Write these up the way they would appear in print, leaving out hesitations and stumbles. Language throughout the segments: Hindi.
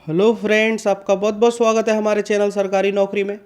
हेलो फ्रेंड्स, आपका बहुत बहुत स्वागत है हमारे चैनल सरकारी नौकरी में।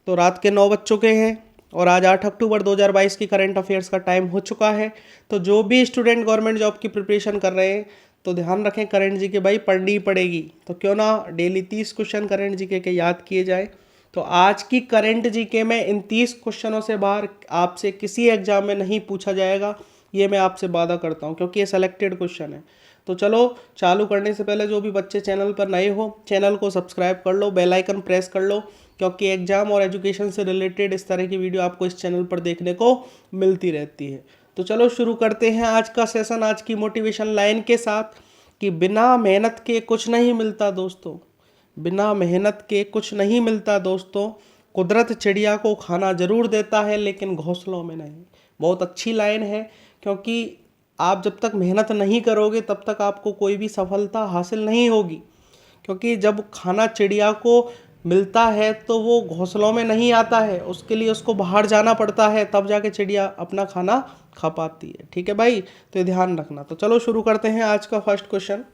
तो रात के 9 बज चुके हैं और आज 8 अक्टूबर 2022 की करंट अफेयर्स का टाइम हो चुका है। तो जो भी स्टूडेंट गवर्नमेंट जॉब की प्रिपरेशन कर रहे हैं तो ध्यान रखें, करंट जी के भाई पढ़नी ही पड़ेगी। तो क्यों ना डेली 30 क्वेश्चन करंट जी के याद किए जाए। तो आज की करंट जी के में इन 30 क्वेश्चनों से बाहर आपसे किसी एग्जाम में नहीं पूछा जाएगा, ये मैं आपसे वादा करता हूँ, क्योंकि ये सेलेक्टेड क्वेश्चन है। तो चलो चालू करने से पहले जो भी बच्चे चैनल पर नए हो चैनल को सब्सक्राइब कर लो, बेल आइकन प्रेस कर लो, क्योंकि एग्जाम और एजुकेशन से रिलेटेड इस तरह की वीडियो आपको इस चैनल पर देखने को मिलती रहती है। तो चलो शुरू करते हैं आज का सेशन, आज की मोटिवेशन लाइन के साथ कि बिना मेहनत के कुछ नहीं मिलता दोस्तों, बिना मेहनत के कुछ नहीं मिलता दोस्तों। कुदरत चिड़िया को खाना जरूर देता है लेकिन घोंसलों में नहीं। बहुत अच्छी लाइन है, क्योंकि आप जब तक मेहनत नहीं करोगे तब तक आपको कोई भी सफलता हासिल नहीं होगी। क्योंकि जब खाना चिड़िया को मिलता है तो वो घोंसलों में नहीं आता है, उसके लिए उसको बाहर जाना पड़ता है, तब जाके चिड़िया अपना खाना खा पाती है। ठीक है भाई, तो ये ध्यान रखना। तो चलो शुरू करते हैं आज का फर्स्ट क्वेश्चन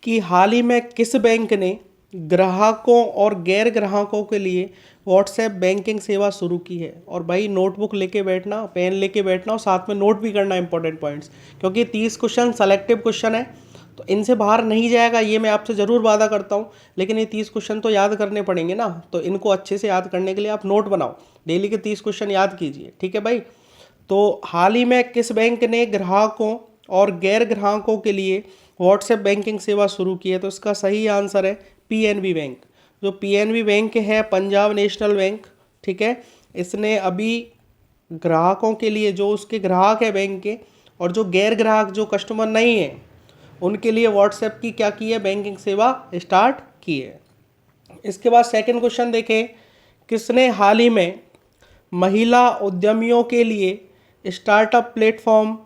कि हाल ही में किस बैंक ने ग्राहकों और गैर ग्राहकों के लिए व्हाट्सएप बैंकिंग सेवा शुरू की है। और भाई नोटबुक लेके बैठना, पेन लेके बैठना और साथ में नोट भी करना इंपॉर्टेंट पॉइंट्स, क्योंकि 30 क्वेश्चन सेलेक्टिव क्वेश्चन है तो इनसे बाहर नहीं जाएगा, ये मैं आपसे ज़रूर वादा करता हूँ। लेकिन ये 30 क्वेश्चन तो याद करने पड़ेंगे ना, तो इनको अच्छे से याद करने के लिए आप नोट बनाओ, डेली के 30 क्वेश्चन याद कीजिए। ठीक है भाई। तो हाल ही में किस बैंक ने ग्राहकों और गैर ग्राहकों के लिए व्हाट्सएप बैंकिंग सेवा शुरू की है। तो इसका सही आंसर है पीएनबी बैंक। जो पीएनबी बैंक है, पंजाब नेशनल बैंक, ठीक है, इसने अभी ग्राहकों के लिए, जो उसके ग्राहक है बैंक के और जो गैर ग्राहक जो कस्टमर नहीं है उनके लिए व्हाट्सएप की क्या की है, बैंकिंग सेवा स्टार्ट की है। इसके बाद सेकंड क्वेश्चन देखें, किसने हाल ही में महिला उद्यमियों के लिए स्टार्टअप प्लेटफॉर्म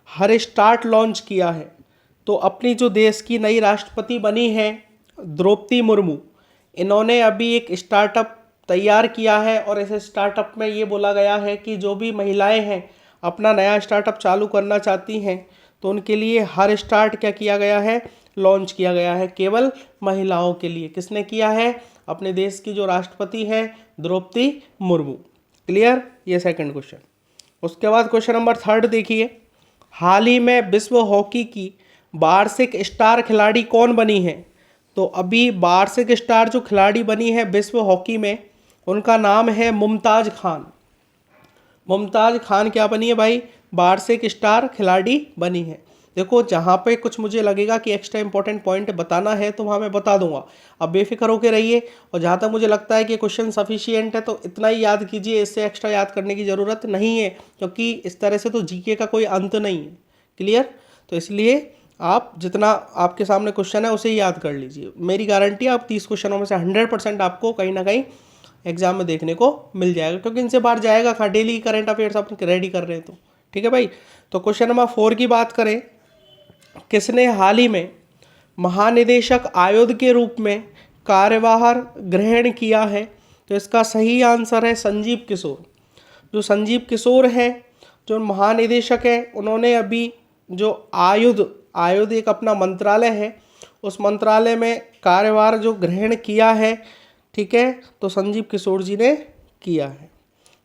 हर स्टार्ट लॉन्च किया है। तो अपनी जो देश की नई राष्ट्रपति बनी है द्रौपदी मुर्मू, इन्होंने अभी एक स्टार्टअप तैयार किया है और इस स्टार्टअप में ये बोला गया है कि जो भी महिलाएं हैं अपना नया स्टार्टअप चालू करना चाहती हैं तो उनके लिए हर स्टार्ट क्या किया गया है, लॉन्च किया गया है, केवल महिलाओं के लिए। किसने किया है, अपने देश की जो राष्ट्रपति हैं द्रौपदी मुर्मू। क्लियर, ये सेकंड क्वेश्चन। उसके बाद क्वेश्चन नंबर थर्ड देखिए, हाल ही में विश्व हॉकी की वार्षिक स्टार खिलाड़ी कौन बनी है। तो अभी वार्षिक स्टार जो खिलाड़ी बनी है विश्व हॉकी में, उनका नाम है मुमताज खान। मुमताज खान क्या बनी है भाई, वार्षिक स्टार खिलाड़ी बनी है। देखो जहाँ पे कुछ मुझे लगेगा कि एक्स्ट्रा इंपॉर्टेंट पॉइंट बताना है तो वहाँ मैं बता दूंगा, अब बेफिक्र होकर रहिए। और जहाँ तक मुझे लगता है कि क्वेश्चन सफिशिएंट है तो इतना ही याद कीजिए, इससे एक्स्ट्रा याद करने की ज़रूरत नहीं है, क्योंकि इस तरह से तो जीके का कोई अंत नहीं है। क्लियर, तो इसलिए आप जितना आपके सामने क्वेश्चन है उसे ही याद कर लीजिए। मेरी गारंटी है आप 30 क्वेश्चनों में से 100% आपको कहीं ना कहीं एग्जाम में देखने को मिल जाएगा, क्योंकि इनसे बाहर जाएगा कहाँ, डेली करंट अफेयर्स आप रेडी कर रहे हैं तो। ठीक है भाई। तो क्वेश्चन नंबर 4 की बात करें, किसने हाल ही में महानिदेशक आयोग के रूप में कार्यभार ग्रहण किया है। तो इसका सही आंसर है संजीव किशोर। जो संजीव किशोर हैं, जो महानिदेशक हैं, उन्होंने अभी जो आयुध एक अपना मंत्रालय है, उस मंत्रालय में कार्यभार जो ग्रहण किया है, ठीक है, तो संजीव किशोर जी ने किया है।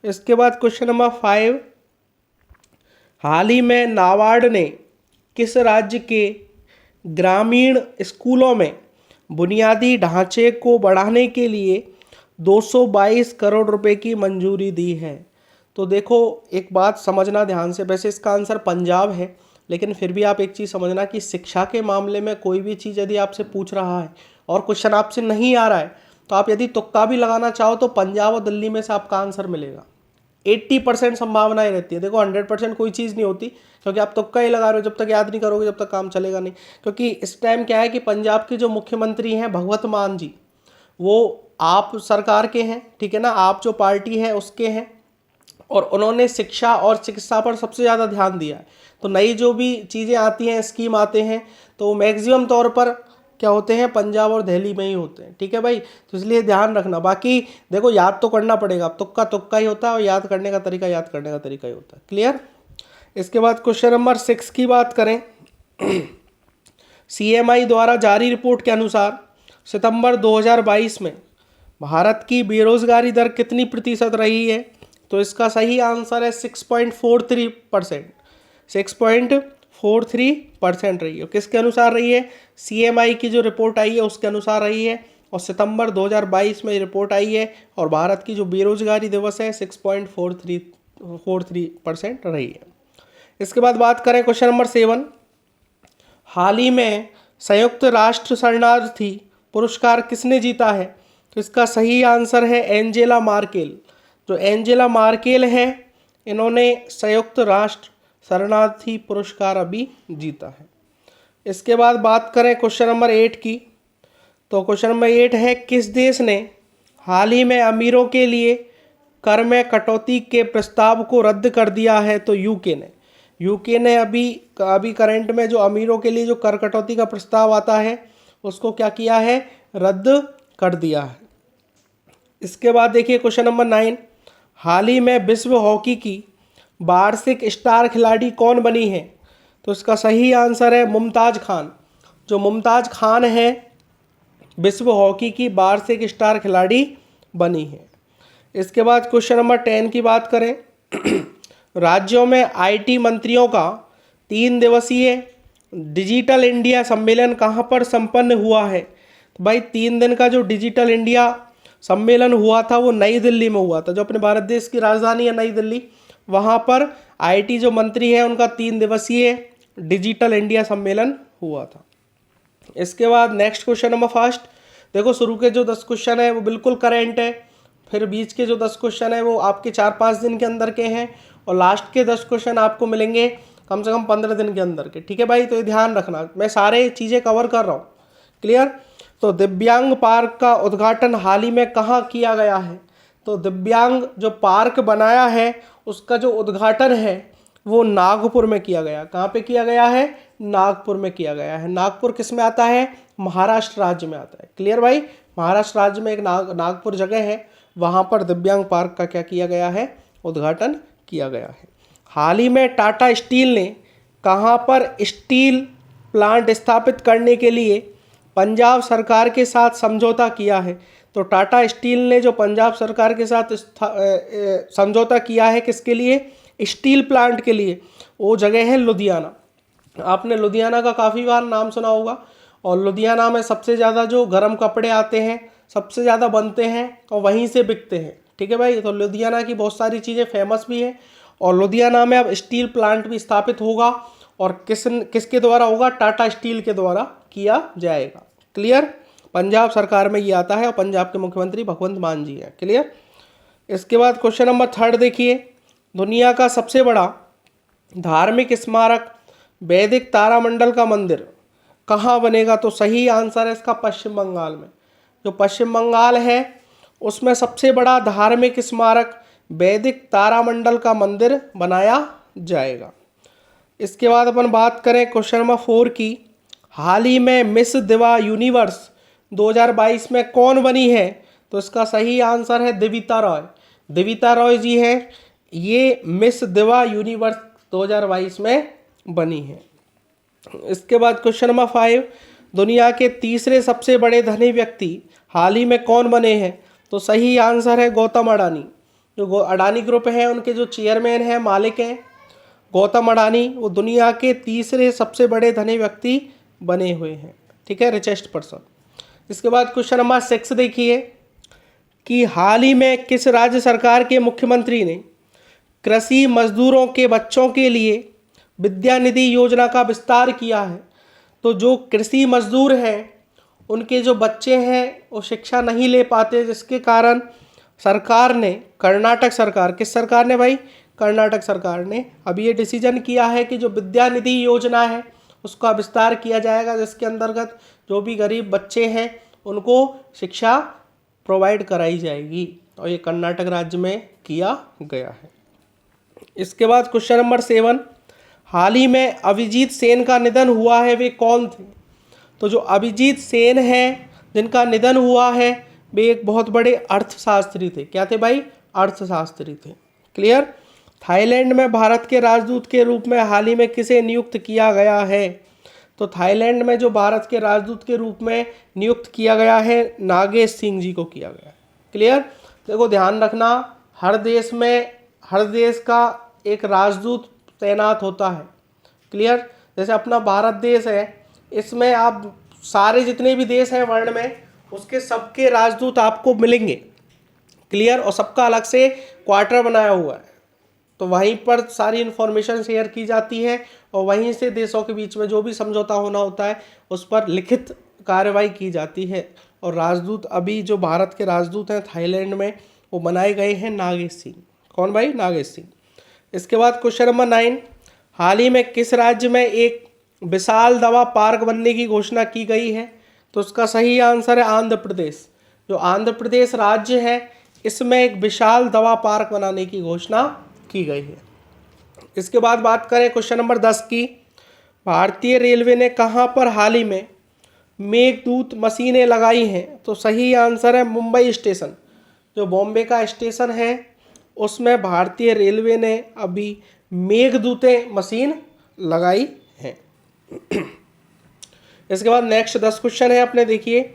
इसके बाद क्वेश्चन नंबर 5, हाल ही में नाबार्ड ने किस राज्य के ग्रामीण स्कूलों में बुनियादी ढांचे को बढ़ाने के लिए 222 करोड़ रुपए की मंजूरी दी है। तो देखो एक बात समझना ध्यान से, वैसे इसका आंसर पंजाब है, लेकिन फिर भी आप एक चीज़ समझना कि शिक्षा के मामले में कोई भी चीज़ यदि आपसे पूछ रहा है और क्वेश्चन आपसे नहीं आ रहा है तो आप यदि तुक्का भी लगाना चाहो तो पंजाब और दिल्ली में से आपका आंसर मिलेगा। 80% संभावनाएं रहती है। देखो 100% कोई चीज़ नहीं होती, क्योंकि आप तुक्का ही लगा रहे हो, जब तक याद नहीं करोगे जब तक काम चलेगा नहीं। क्योंकि इस टाइम क्या है कि पंजाब के जो मुख्यमंत्री हैं भगवत मान जी, वो आप सरकार के हैं, ठीक है ना, आप जो पार्टी है उसके हैं, और उन्होंने शिक्षा और चिकित्सा पर सबसे ज़्यादा ध्यान दिया है। तो नई जो भी चीज़ें आती हैं, स्कीम आते हैं, तो मैक्सिमम तौर पर क्या होते हैं, पंजाब और दिल्ली में ही होते हैं। ठीक है भाई, तो इसलिए ध्यान रखना। बाकी देखो याद तो करना पड़ेगा, अब तुक्का तुक्का ही होता है और याद करने का तरीका याद करने का तरीका ही होता है। क्लियर। इसके बाद क्वेश्चन नंबर 6 की बात करें, CMI द्वारा जारी रिपोर्ट के अनुसार सितंबर 2022 में भारत की बेरोजगारी दर कितनी प्रतिशत रही है? तो इसका सही आंसर है 6.43%। 6.43% रही है। किसके अनुसार रही है? CMI की जो रिपोर्ट आई है उसके अनुसार रही है, और सितंबर 2022 में रिपोर्ट आई है, और भारत की जो बेरोजगारी दिवस है 6.43% रही है। इसके बाद बात करें क्वेश्चन नंबर 7। हाल ही में संयुक्त राष्ट्र शरणार्थी पुरस्कार किसने जीता है? तो इसका सही आंसर है एंजेला मार्केल। जो एंजेला मार्केल है, इन्होंने संयुक्त राष्ट्र शरणार्थी पुरस्कार अभी जीता है। इसके बाद बात करें क्वेश्चन नंबर 8 की। तो क्वेश्चन नंबर 8 है, किस देश ने हाल ही में अमीरों के लिए कर में कटौती के प्रस्ताव को रद्द कर दिया है? तो यूके ने। यूके ने अभी करंट में जो अमीरों के लिए जो कर कटौती का प्रस्ताव आता है उसको क्या किया है? रद्द कर दिया है। इसके बाद देखिए क्वेश्चन नंबर 9। हाल ही में विश्व हॉकी की वार्षिक स्टार खिलाड़ी कौन बनी है? तो इसका सही आंसर है मुमताज़ खान। जो मुमताज़ खान है विश्व हॉकी की वार्षिक स्टार खिलाड़ी बनी है। इसके बाद क्वेश्चन नंबर 10 की बात करें। राज्यों में IT मंत्रियों का 3 दिवसीय डिजिटल इंडिया सम्मेलन कहाँ पर संपन्न हुआ है? तो भाई 3 दिन का जो डिजिटल इंडिया सम्मेलन हुआ था वो नई दिल्ली में हुआ था। जो अपने भारत देश की राजधानी है नई दिल्ली, वहाँ पर IT जो मंत्री हैं उनका 3 दिवसीय डिजिटल इंडिया सम्मेलन हुआ था। इसके बाद नेक्स्ट क्वेश्चन नंबर 1। देखो शुरू के जो 10 क्वेश्चन है वो बिल्कुल करेंट है, फिर बीच के जो 10 क्वेश्चन है वो आपके 4-5 दिन के अंदर के हैं, और लास्ट के 10 क्वेश्चन आपको मिलेंगे कम से कम 15 दिन के अंदर के। ठीक है भाई, तो ये ध्यान रखना, मैं सारे चीज़ें कवर कर रहा हूँ। क्लियर? तो दिव्यांग पार्क का उद्घाटन हाल ही में कहाँ किया गया है? तो दिव्यांग जो पार्क बनाया है उसका जो उद्घाटन है वो नागपुर में किया गया। कहाँ पे किया गया है? नागपुर में किया गया है। नागपुर किस में आता है? महाराष्ट्र राज्य में आता है। क्लियर भाई? महाराष्ट्र राज्य में एक नागपुर जगह है, वहाँ पर दिव्यांग पार्क का क्या किया गया है? उद्घाटन किया गया है। हाल ही में टाटा स्टील ने कहाँ पर स्टील प्लांट स्थापित करने के लिए पंजाब सरकार के साथ समझौता किया है? तो टाटा स्टील ने जो पंजाब सरकार के साथ समझौता किया है किसके लिए? स्टील प्लांट के लिए। वो जगह है लुधियाना। आपने लुधियाना का काफ़ी बार नाम सुना होगा, और लुधियाना में सबसे ज़्यादा जो गर्म कपड़े आते हैं सबसे ज़्यादा बनते हैं और वहीं से बिकते हैं। ठीक है भाई, तो लुधियाना की बहुत सारी चीज़ें फेमस भी है, और लुधियाना में अब स्टील प्लांट भी स्थापित होगा, और किसके द्वारा होगा? टाटा स्टील के द्वारा किया जाएगा। क्लियर? पंजाब सरकार में ये आता है, और पंजाब के मुख्यमंत्री भगवंत मान जी हैं। क्लियर? इसके बाद क्वेश्चन नंबर 3 देखिए। दुनिया का सबसे बड़ा धार्मिक स्मारक वैदिक तारामंडल का मंदिर कहाँ बनेगा? तो सही आंसर है इसका पश्चिम बंगाल में। जो पश्चिम बंगाल है उसमें सबसे बड़ा धार्मिक स्मारक वैदिक तारामंडल का मंदिर बनाया जाएगा। इसके बाद अपन बात करें क्वेश्चन नंबर 4 की। हाल ही में मिस दिवा यूनिवर्स 2022 में कौन बनी है? तो इसका सही आंसर है दिविता रॉय। दिविता रॉय जी हैं, ये मिस दिवा यूनिवर्स 2022 में बनी है। इसके बाद क्वेश्चन नंबर 5। दुनिया के तीसरे सबसे बड़े धनी व्यक्ति हाल ही में कौन बने हैं? तो सही आंसर है गौतम अडानी। जो अडानी ग्रुप है उनके जो चेयरमैन हैं, मालिक हैं गौतम अडानी, वो दुनिया के तीसरे सबसे बड़े धनी व्यक्ति बने हुए हैं। ठीक है, रिचेस्ट पर्सन। इसके बाद क्वेश्चन नंबर 6 देखिए कि हाल ही में किस राज्य सरकार के मुख्यमंत्री ने कृषि मजदूरों के बच्चों के लिए विद्या निधि योजना का विस्तार किया है? तो जो कृषि मजदूर हैं उनके जो बच्चे हैं वो शिक्षा नहीं ले पाते, जिसके कारण सरकार ने, कर्नाटक सरकार, किस सरकार ने भाई? कर्नाटक सरकार ने अभी ये डिसीजन किया है कि जो विद्या निधि योजना है उसका विस्तार किया जाएगा, जिसके अंतर्गत जो भी गरीब बच्चे हैं उनको शिक्षा प्रोवाइड कराई जाएगी, और ये कर्नाटक राज्य में किया गया है। इसके बाद क्वेश्चन नंबर 7। हाल ही में अभिजीत सेन का निधन हुआ है, वे कौन थे? तो जो अभिजीत सेन है जिनका निधन हुआ है वे एक बहुत बड़े अर्थशास्त्री थे। क्या थे भाई? अर्थशास्त्री थे। क्लियर? थाईलैंड में भारत के राजदूत के रूप में हाल ही में किसे नियुक्त किया गया है? तो थाईलैंड में जो भारत के राजदूत के रूप में नियुक्त किया गया है, नागेश सिंह जी को किया गया है। क्लियर। देखो ध्यान रखना, हर देश का एक राजदूत तैनात होता है। क्लियर। जैसे अपना भारत देश है, इसमें आप सारे जितने भी देश हैं वर्ल्ड में, उसके सबके राजदूत आपको मिलेंगे। क्लियर। और सबका अलग से क्वार्टर बनाया हुआ है, तो वहीं पर सारी इन्फॉर्मेशन शेयर की जाती है और वहीं से देशों के बीच में जो भी समझौता होना होता है उस पर लिखित कार्रवाई की जाती है। और राजदूत अभी जो भारत के राजदूत हैं थाईलैंड में, वो बनाए गए हैं नागेश सिंह। कौन भाई? नागेश सिंह। इसके बाद क्वेश्चन नंबर 9, हाल ही में किस राज्य में एक विशाल दवा पार्क बनने की घोषणा की गई है? तो उसका सही आंसर है आंध्र प्रदेश। जो आंध्र प्रदेश राज्य है, इसमें एक विशाल दवा पार्क बनाने की घोषणा की गई है। इसके बाद बात करें क्वेश्चन नंबर 10 की, भारतीय रेलवे ने कहां पर हाल ही में मेघदूत मशीनें लगाई हैं? तो सही आंसर है मुंबई स्टेशन। जो बॉम्बे का स्टेशन है, उसमें भारतीय रेलवे ने अभी मेघदूतें मशीन लगाई है। इसके बाद नेक्स्ट 10 क्वेश्चन है अपने, देखिए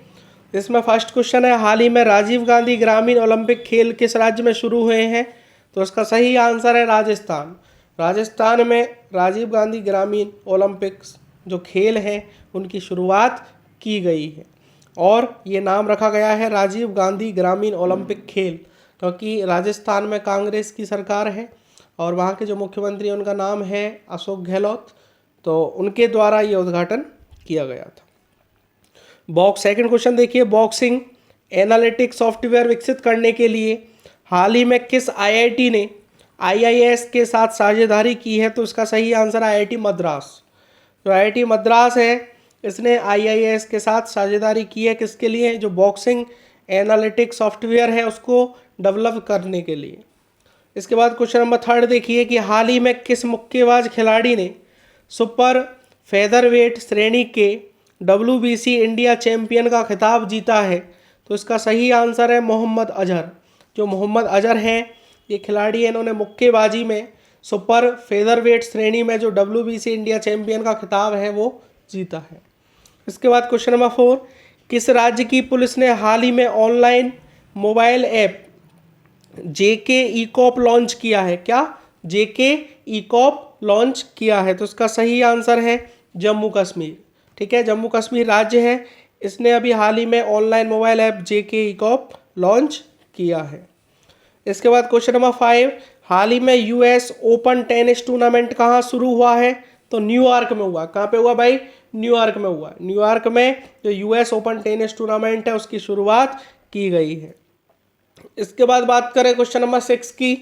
इसमें फर्स्ट क्वेश्चन है, हाल ही में राजीव गांधी ग्रामीण ओलंपिक खेल किस राज्य में शुरू हुए हैं? तो इसका सही आंसर है राजस्थान। राजस्थान में राजीव गांधी ग्रामीण ओलंपिक्स जो खेल हैं उनकी शुरुआत की गई है और ये नाम रखा गया है राजीव गांधी ग्रामीण ओलंपिक खेल, क्योंकि राजस्थान में कांग्रेस की सरकार है और वहाँ के जो मुख्यमंत्री हैं उनका नाम है अशोक गहलोत, तो उनके द्वारा ये उद्घाटन किया गया था। सेकंड क्वेश्चन देखिए, बॉक्सिंग एनालिटिक्स सॉफ्टवेयर विकसित करने के लिए हाल ही में किस आईआईटी ने आईआईएस के साथ साझेदारी की है? तो इसका सही आंसर आईआईटी मद्रास। जो आईआईटी मद्रास है, इसने आईआईएस के साथ साझेदारी की है किसके लिए? जो बॉक्सिंग एनालिटिक्स सॉफ्टवेयर है उसको डेवलप करने के लिए। इसके बाद क्वेश्चन नंबर 3 देखिए कि हाल ही में किस मुक्केबाज खिलाड़ी ने सुपर फेदरवेट श्रेणी के WBC इंडिया चैंपियन का खिताब जीता है? तो इसका सही आंसर है मोहम्मद अजहर। जो मोहम्मद अजहर हैं, ये खिलाड़ी हैं, इन्होंने मुक्केबाजी में सुपर फेदरवेट श्रेणी में जो WBC इंडिया चैंपियन का खिताब है वो जीता है। इसके बाद क्वेश्चन नंबर 4, किस राज्य की पुलिस ने हाल ही में online mobile app JK e cop launch किया है? क्या? JK ई-कॉप लॉन्च किया है। तो इसका सही आंसर है जम्मू कश्मीर। ठीक है, जम्मू कश्मीर राज्य है, इसने अभी हाल ही में online mobile app JK e cop launch किया है। इसके बाद क्वेश्चन नंबर 5, हाल ही में US ओपन टेनिस टूर्नामेंट कहाँ शुरू हुआ है? तो न्यूयॉर्क में हुआ। कहाँ पे हुआ भाई? न्यूयॉर्क में हुआ। न्यूयॉर्क में जो US ओपन टेनिस टूर्नामेंट है उसकी शुरुआत की गई है। इसके बाद बात करें क्वेश्चन नंबर 6 की,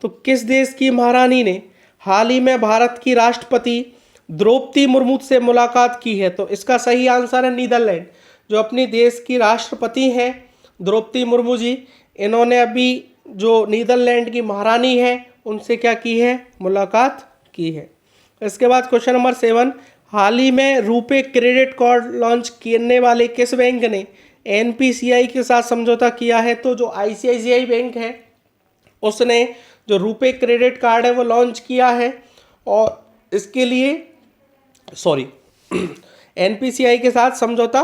तो किस देश की महारानी ने हाल ही में भारत की राष्ट्रपति द्रौपदी मुर्मू से मुलाकात की है? तो इसका सही आंसर है नीदरलैंड। जो अपनी देश की राष्ट्रपति हैं द्रौपदी मुर्मू जी, इन्होंने अभी जो नीदरलैंड की महारानी है उनसे क्या की है? मुलाकात की है। इसके बाद क्वेश्चन नंबर 7, हाल ही में रुपे क्रेडिट कार्ड लॉन्च करने वाले किस बैंक ने NPCI के साथ समझौता किया है? तो जो ICICI बैंक है उसने जो रुपे क्रेडिट कार्ड है वो लॉन्च किया है और इसके लिए NPCI के साथ समझौता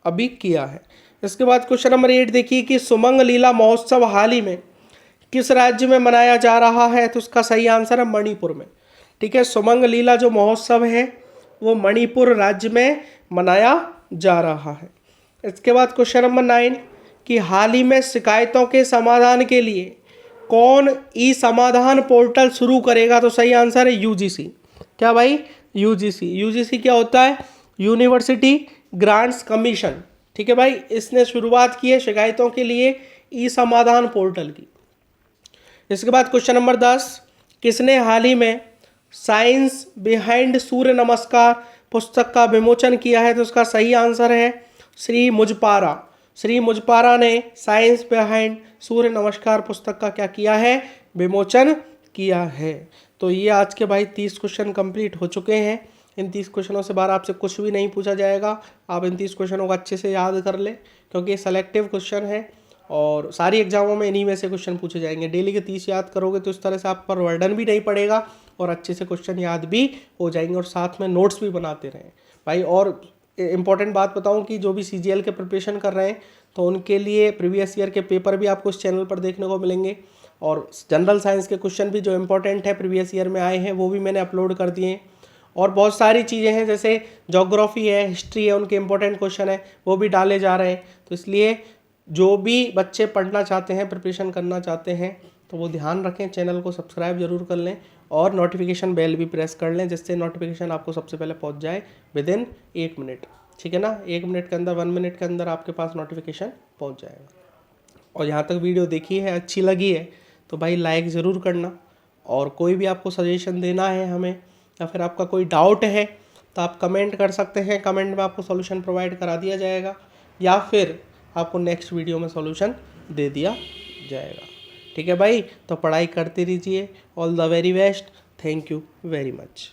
अभी किया है। इसके बाद क्वेश्चन नंबर 8 देखिए कि सुमंग लीला महोत्सव हाल ही में किस राज्य में मनाया जा रहा है? तो उसका सही आंसर है मणिपुर में। ठीक है, सुमंग लीला जो महोत्सव है वो मणिपुर राज्य में मनाया जा रहा है। इसके बाद क्वेश्चन नंबर 9 कि हाल ही में शिकायतों के समाधान के लिए कौन समाधान पोर्टल शुरू करेगा? तो सही आंसर है UGC। क्या भाई? UGC क्या होता है? University grants commission. ठीक है भाई, इसने शुरुआत की है शिकायतों के लिए समाधान पोर्टल की। इसके बाद क्वेश्चन नंबर 10, किसने हाल ही में साइंस बिहाइंड सूर्य नमस्कार पुस्तक का विमोचन किया है? तो उसका सही आंसर है श्री मुजपारा। श्री मुजपारा ने साइंस बिहाइंड सूर्य नमस्कार पुस्तक का क्या किया है? विमोचन किया है। तो ये आज के भाई 30 क्वेश्चन कंप्लीट हो चुके हैं। इन 30 क्वेश्चनों से बाहर आपसे कुछ भी नहीं पूछा जाएगा। आप इन 30 क्वेश्चनों को अच्छे से याद कर लें, क्योंकि ये सेलेक्टिव क्वेश्चन है और सारी एग्जामों में इन्हीं में से क्वेश्चन पूछे जाएंगे। डेली के 30 याद करोगे तो इस तरह से आप पर बर्डन भी नहीं पड़ेगा और अच्छे से क्वेश्चन याद भी हो जाएंगे और साथ में नोट्स भी बनाते रहें। भाई और इम्पॉर्टेंट बात बताऊं कि जो भी CGL के प्रिपरेशन कर रहे हैं तो उनके लिए प्रीवियस ईयर के पेपर भी आपको इस चैनल पर देखने को मिलेंगे, और जनरल साइंस के क्वेश्चन भी जो इम्पोर्टेंट है प्रीवियस ईयर में आए हैं वो भी मैंने अपलोड कर दिए हैं। और बहुत सारी चीज़ें हैं जैसे ज्योग्राफी है, हिस्ट्री है, उनके इम्पोर्टेंट क्वेश्चन है वो भी डाले जा रहे हैं। तो इसलिए जो भी बच्चे पढ़ना चाहते हैं, प्रिपरेशन करना चाहते हैं, तो वो ध्यान रखें, चैनल को सब्सक्राइब जरूर कर लें और नोटिफिकेशन बेल भी प्रेस कर लें, जिससे नोटिफिकेशन आपको सबसे पहले पहुंच जाए विदिन 1 मिनट। ठीक है ना, 1 मिनट के अंदर, 1 मिनट के अंदर आपके पास नोटिफिकेशन पहुंच जाएगा। और यहाँ तक वीडियो देखी है, अच्छी लगी है तो भाई लाइक ज़रूर करना, और कोई भी आपको सजेशन देना है हमें या फिर आपका कोई डाउट है तो आप कमेंट कर सकते हैं, कमेंट में आपको सॉल्यूशन प्रोवाइड करा दिया जाएगा या फिर आपको नेक्स्ट वीडियो में सॉल्यूशन दे दिया जाएगा। ठीक है भाई, तो पढ़ाई करते रहिए। All the very best, thank you very much.